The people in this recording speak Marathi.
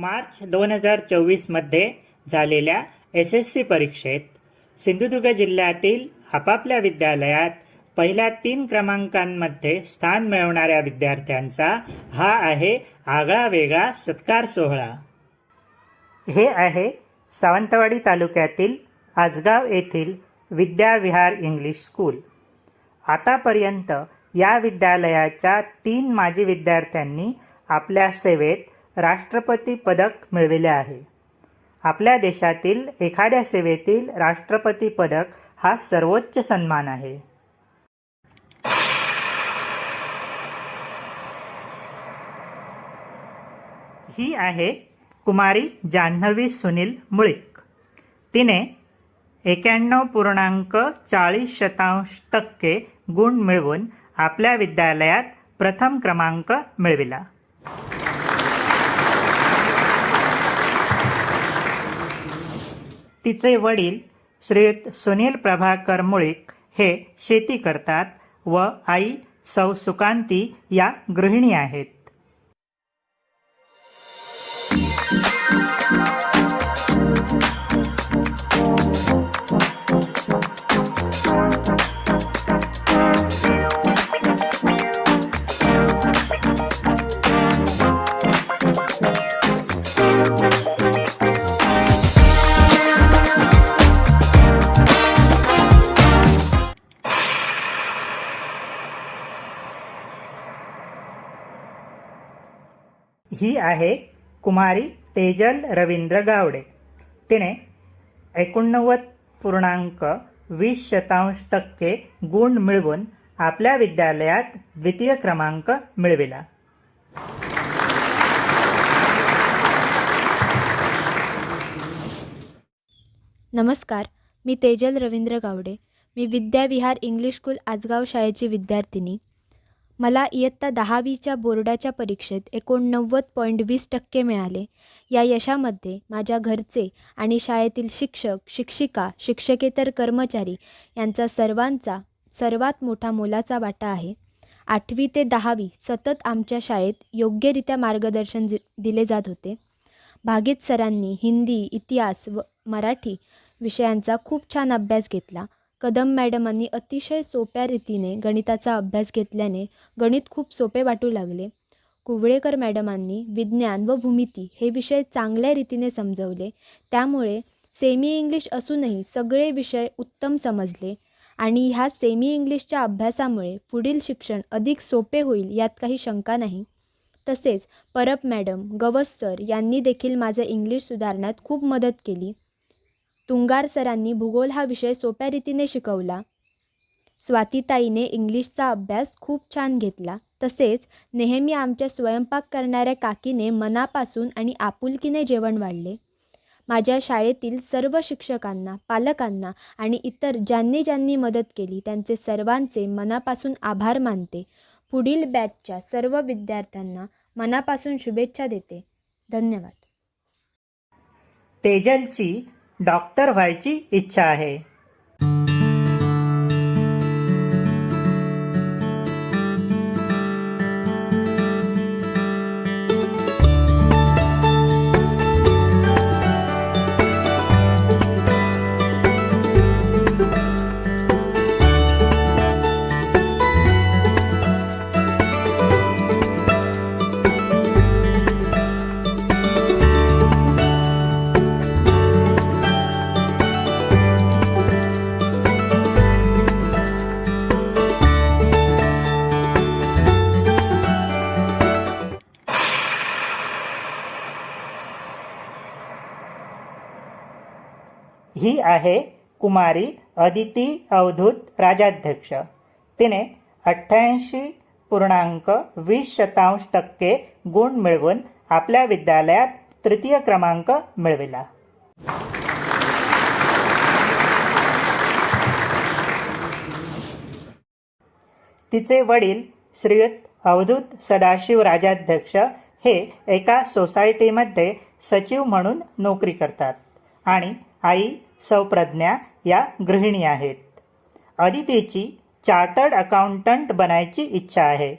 मार्च 2024मध्ये झालेल्या SSC परीक्षेत सिंधुदुर्ग जिल्ह्यातील आपापल्या विद्यालयात पहिल्या 3 क्रमांकांमध्ये स्थान मिळवणाऱ्या विद्यार्थ्यांचा हा आहे आगळा वेगळा सत्कार सोहळा। हे आहे सावंतवाडी तालुक्यातील आजगाव येथील विद्याविहार इंग्लिश स्कूल। आतापर्यंत या विद्यालयाच्या 3 माजी विद्यार्थ्यांनी आपल्या सेवेत राष्ट्रपती पदक मिळविले आहे। आपल्या देशातील एखाद्या सेवेतील राष्ट्रपती पदक हा सर्वोच्च सन्मान आहे। ही आहे कुमारी जान्हवी सुनील मुळीक। तिने 91.40% गुण मिळवून आपल्या विद्यालयात प्रथम क्रमांक मिळविला। तिचे वडील श्रीयुत सुनील प्रभाकर मुळीक हे शेती करतात व आई सौ सुकांती या गृहिणी आहेत। ही आहे कुमारी तेजल रवींद्र गावडे। तिने 89.20% गुण मिळवून आपल्या विद्यालयात द्वितीय क्रमांक मिळविला। नमस्कार, मी तेजल रवींद्र गावडे। मी विद्याविहार इंग्लिश स्कूल आजगाव शाळेची विद्यार्थिनी। मला इयत्ता 10वीच्या बोर्डाच्या परीक्षेत 89.20% मिळाले। या यशामध्ये माझ्या घरचे आणि शाळेतील शिक्षक, शिक्षिका, शिक्षकेतर कर्मचारी यांचा सर्वांचा सर्वात मोठा मोलाचा वाटा आहे। 8वी ते 10वी सतत आमच्या शाळेत योग्यरित्या मार्गदर्शन दिले जात होते। भागीत सरांनी हिंदी, इतिहास व मराठी विषयांचा खूप छान अभ्यास घेतला। कदम मॅडमांनी अतिशय सोप्या रीतीने गणिताचा अभ्यास घेतल्याने गणित खूप सोपे वाटू लागले। कुवळेकर मॅडमांनी विज्ञान व भूमिती हे विषय चांगल्या रीतीने समजवले। त्यामुळे सेमी इंग्लिश असूनही सगळे विषय उत्तम समजले आणि ह्या सेमी इंग्लिशच्या अभ्यासामुळे पुढील शिक्षण अधिक सोपे होईल यात काही शंका नाही। तसेच परब मॅडम, गवस सर यांनी देखील माझे इंग्लिश सुधारण्यात खूप मदत केली। तुंगार सरांनी भूगोल हा विषय सोप्या रीतीने शिकवला। स्वातीताईने इंग्लिशचा अभ्यास खूप छान घेतला। तसेच नेहमी आमच्या स्वयंपाक करणाऱ्या काकीने मनापासून आणि आपुलकीने जेवण वाढले। माझ्या शाळेतील सर्व शिक्षकांना, पालकांना आणि इतर ज्यांनी ज्यांनी मदत केली त्यांचे सर्वांचे मनापासून आभार मानते। पुढील बॅचच्या सर्व विद्यार्थ्यांना मनापासून शुभेच्छा देते। धन्यवाद। तेजलची डॉक्टर व्हायची इच्छा आहे। ही आहे कुमारी अदिती अवधूत राजाध्यक्ष। तिने 88.20% गुण मिळवून आपल्या विद्यालयात तृतीय क्रमांक मिळविला। तिचे वडील श्रीयुत अवधूत सदाशिव राजाध्यक्ष हे एका सोसायटीमध्ये सचिव म्हणून नोकरी करतात आणि आई सौ प्रज्ञा या गृहिणी आहेत। अदितीची चार्टर्ड अकाउंटंट बनायची इच्छा आहे।